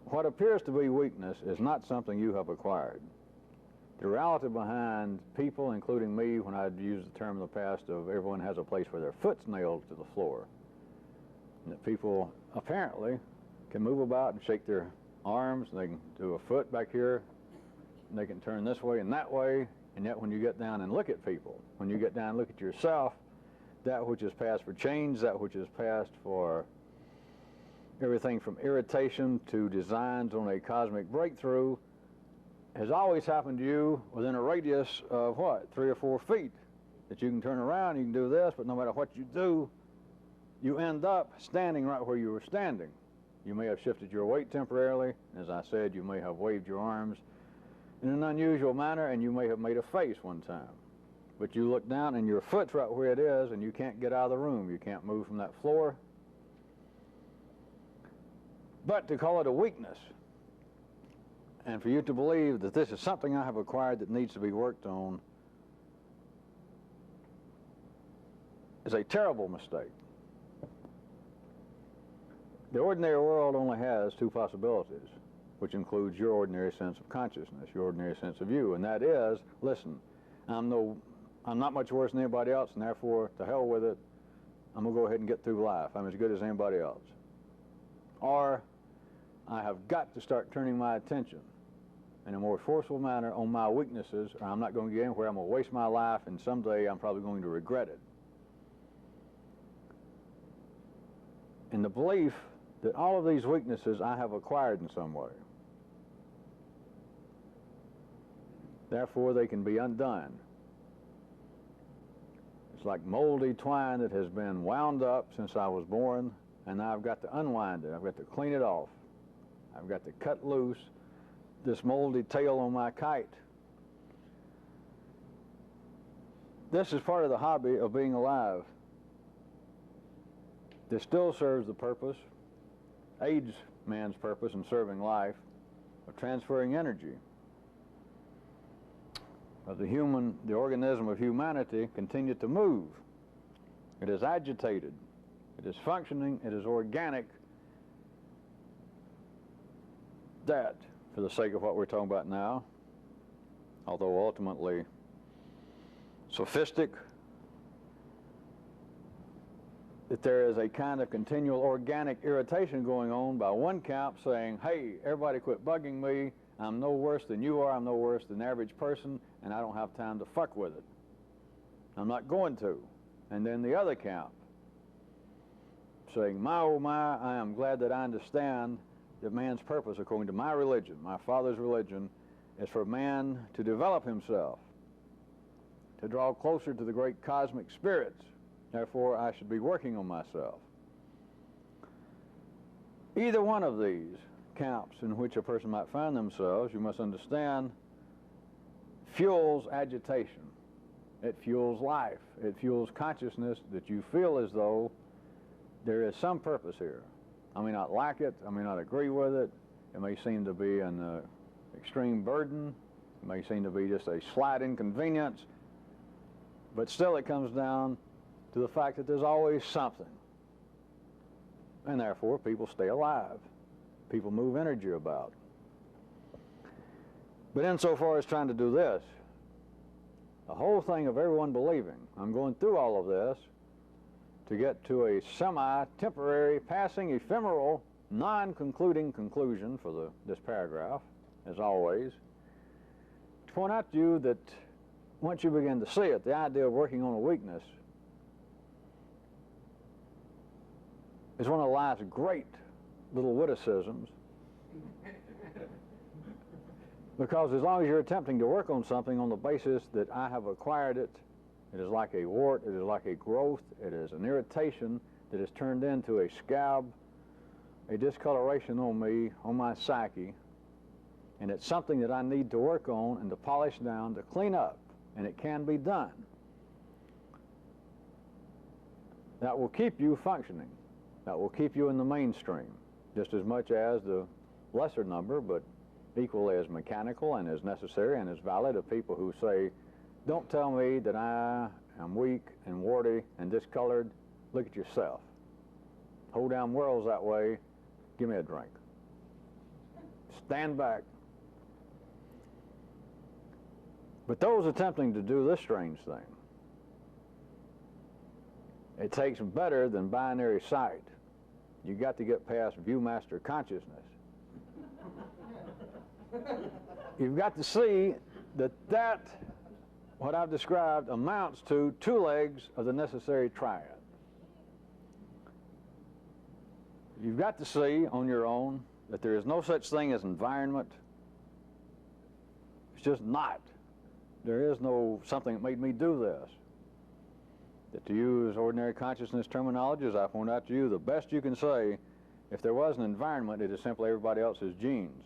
what appears to be weakness is not something you have acquired. The reality behind people, including me, when I'd used the term in the past of everyone has a place where their foot's nailed to the floor, and that people apparently can move about and shake their arms, and they can do a foot back here, and they can turn this way and that way, and yet when you get down and look at people, when you get down and look at yourself, that which is passed for change, that which is passed for everything from irritation to designs on a cosmic breakthrough, has always happened to you within a radius of what, 3 or 4 feet, that you can turn around, you can do this, but no matter what you do, you end up standing right where you were standing. You may have shifted your weight temporarily. As I said, you may have waved your arms in an unusual manner, and you may have made a face one time. But you look down and your foot's right where it is, and you can't get out of the room. You can't move from that floor. But to call it a weakness, and for you to believe that this is something I have acquired that needs to be worked on, is a terrible mistake. The ordinary world only has 2 possibilities, which includes your ordinary sense of consciousness, your ordinary sense of you, and that is, listen, I'm not much worse than anybody else, and therefore, to hell with it, I'm going to go ahead and get through life. I'm as good as anybody else. Or, I have got to start turning my attention in a more forceful manner on my weaknesses, or I'm not going to get anywhere. I'm going to waste my life, and someday I'm probably going to regret it. In the belief that all of these weaknesses I have acquired in some way. Therefore, they can be undone. It's like moldy twine that has been wound up since I was born, and now I've got to unwind it. I've got to clean it off. I've got to cut loose this moldy tail on my kite. This is part of the hobby of being alive. This still serves the purpose, aids man's purpose in serving life, of transferring energy. But the organism of humanity continued to move. It is agitated. It is functioning. It is organic. That, for the sake of what we're talking about now, although ultimately sophistic, that there is a kind of continual organic irritation going on by one camp saying, hey, everybody quit bugging me, I'm no worse than you are, I'm no worse than the average person, and I don't have time to fuck with it. I'm not going to. And then the other camp saying, my oh my, I am glad that I understand that man's purpose, according to my religion, my father's religion, is for man to develop himself, to draw closer to the great cosmic spirits. Therefore, I should be working on myself. Either one of these camps in which a person might find themselves, you must understand, fuels agitation. It fuels life. It fuels consciousness that you feel as though there is some purpose here. I may not like it. I may not agree with it. It may seem to be an extreme burden. It may seem to be just a slight inconvenience. But still it comes down to the fact that there's always something. And therefore, people stay alive. People move energy about. But insofar as trying to do this, the whole thing of everyone believing, I'm going through all of this to get to a semi-temporary, passing, ephemeral, non-concluding conclusion for this paragraph, as always, to point out to you that once you begin to see it, the idea of working on a weakness is one of life's great little witticisms. Because as long as you're attempting to work on something on the basis that I have acquired it, it is like a wart, it is like a growth, it is an irritation that is turned into a scab, a discoloration on me, on my psyche, and it's something that I need to work on and to polish down, to clean up, and it can be done. That will keep you functioning. That will keep you in the mainstream, just as much as the lesser number, but equally as mechanical and as necessary and as valid, of people who say, don't tell me that I am weak and warty and discolored. Look at yourself. Whole damn world's that way. Give me a drink. Stand back. But those attempting to do this strange thing, it takes better than binary sight. You got to get past viewmaster consciousness. You've got to see that what I've described amounts to two legs of the necessary triad. You've got to see on your own that there is no such thing as environment. It's just not. There is no something that made me do this. That to use ordinary consciousness terminology, as I point out to you, the best you can say, if there was an environment, it is simply everybody else's genes.